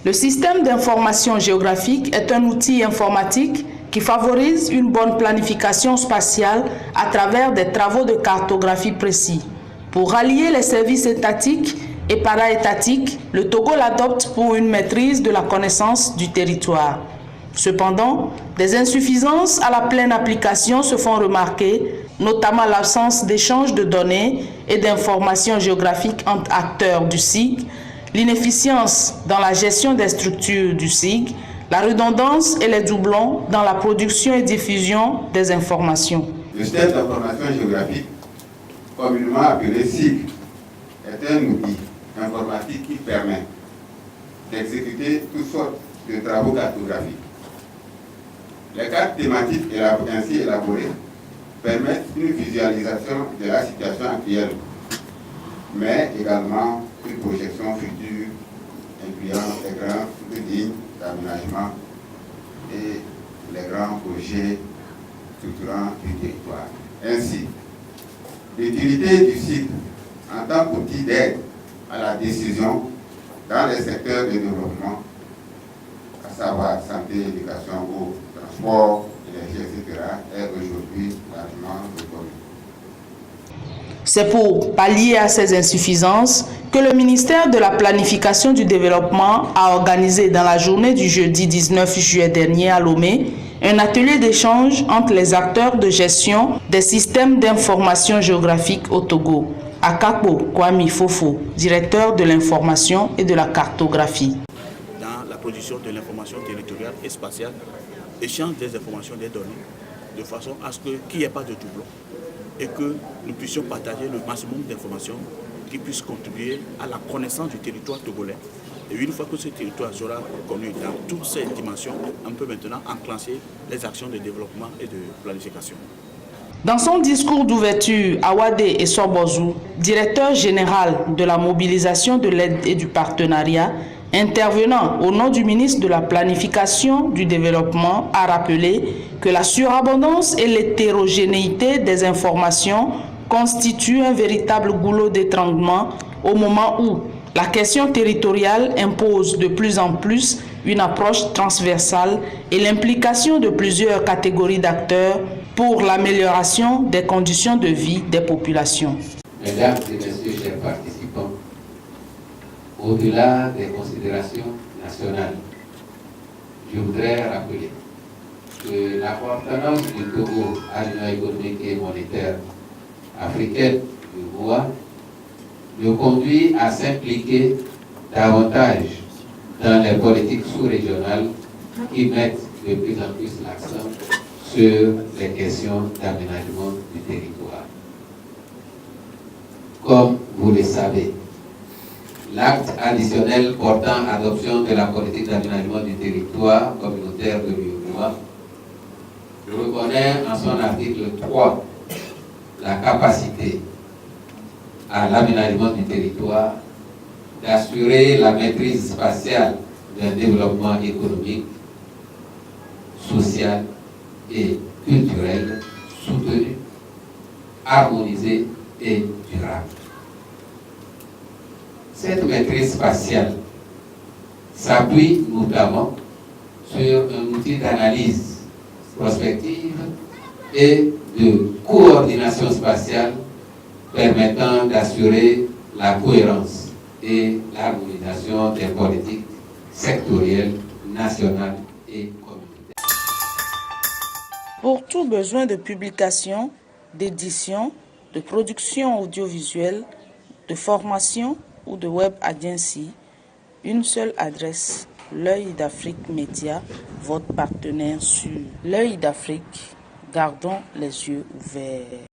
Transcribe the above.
Le système d'information géographique est un outil informatique qui favorise une bonne planification spatiale à travers des travaux de cartographie précis. Pour rallier les services étatiques et para-étatiques, le Togo l'adopte pour une maîtrise de la connaissance du territoire. Cependant, des insuffisances à la pleine application se font remarquer, notamment l'absence d'échange de données et d'informations géographiques entre acteurs du SIG, l'inefficience dans la gestion des structures du SIG, la redondance et les doublons dans la production et diffusion des informations. Le système d'information géographique, communément appelé SIG, est un outil informatique qui permet d'exécuter toutes sortes de travaux cartographiques. Les cartes thématiques ainsi élaborées permettent une visualisation de la situation actuelle, mais également une projection future incluant les grandes lignes d'aménagement et les grands projets structurants du territoire. Ainsi, l'utilité du site en tant qu'outil d'aide à la décision dans les secteurs de développement, à savoir santé, éducation, eau, transport, énergie, etc., est aujourd'hui largement reconnue. C'est pour pallier à ces insuffisances que le ministère de la Planification du Développement a organisé dans la journée du jeudi 19 juillet dernier à Lomé un atelier d'échange entre les acteurs de gestion des systèmes d'information géographique au Togo. Akakpo Kwame Fofo, directeur de l'information et de la cartographie. Dans la production de l'information territoriale et spatiale, échange des informations, des données, de façon à ce qu'il n'y ait pas de doublon et que nous puissions partager le maximum d'informations qui puissent contribuer à la connaissance du territoire togolais. Et une fois que ce territoire sera connu dans toutes ses dimensions, on peut maintenant enclencher les actions de développement et de planification. Dans son discours d'ouverture, Awade Essobozou, directeur général de la mobilisation de l'aide et du partenariat, intervenant au nom du ministre de la Planification du Développement, a rappelé que la surabondance et l'hétérogénéité des informations constituent un véritable goulot d'étranglement au moment où la question territoriale impose de plus en plus une approche transversale et l'implication de plusieurs catégories d'acteurs pour l'amélioration des conditions de vie des populations. Mesdames et messieurs, chers participants, au-delà des considérations nationales, je voudrais rappeler que l'appartenance du Togo à l'Union économique et monétaire africaine du MOA nous conduit à s'impliquer davantage dans les politiques sous-régionales qui mettent de plus en plus l'accent sur les questions d'aménagement du territoire. Comme vous le savez, l'acte additionnel portant adoption de la politique d'aménagement du territoire communautaire de l'UEMOA reconnaît en son article 3 la capacité à l'aménagement du territoire d'assurer la maîtrise spatiale d'un développement économique, social et culturel soutenu, harmonisé et durable. Cette maîtrise spatiale s'appuie notamment sur un outil d'analyse prospective et de coordination spatiale permettant d'assurer la cohérence et l'harmonisation des politiques sectorielles, nationales et communautaires. Pour tout besoin de publication, d'édition, de production audiovisuelle, de formation ou de web agency, une seule adresse, L'Œil d'Afrique Média, votre partenaire sur L'Œil d'Afrique. Gardons les yeux ouverts.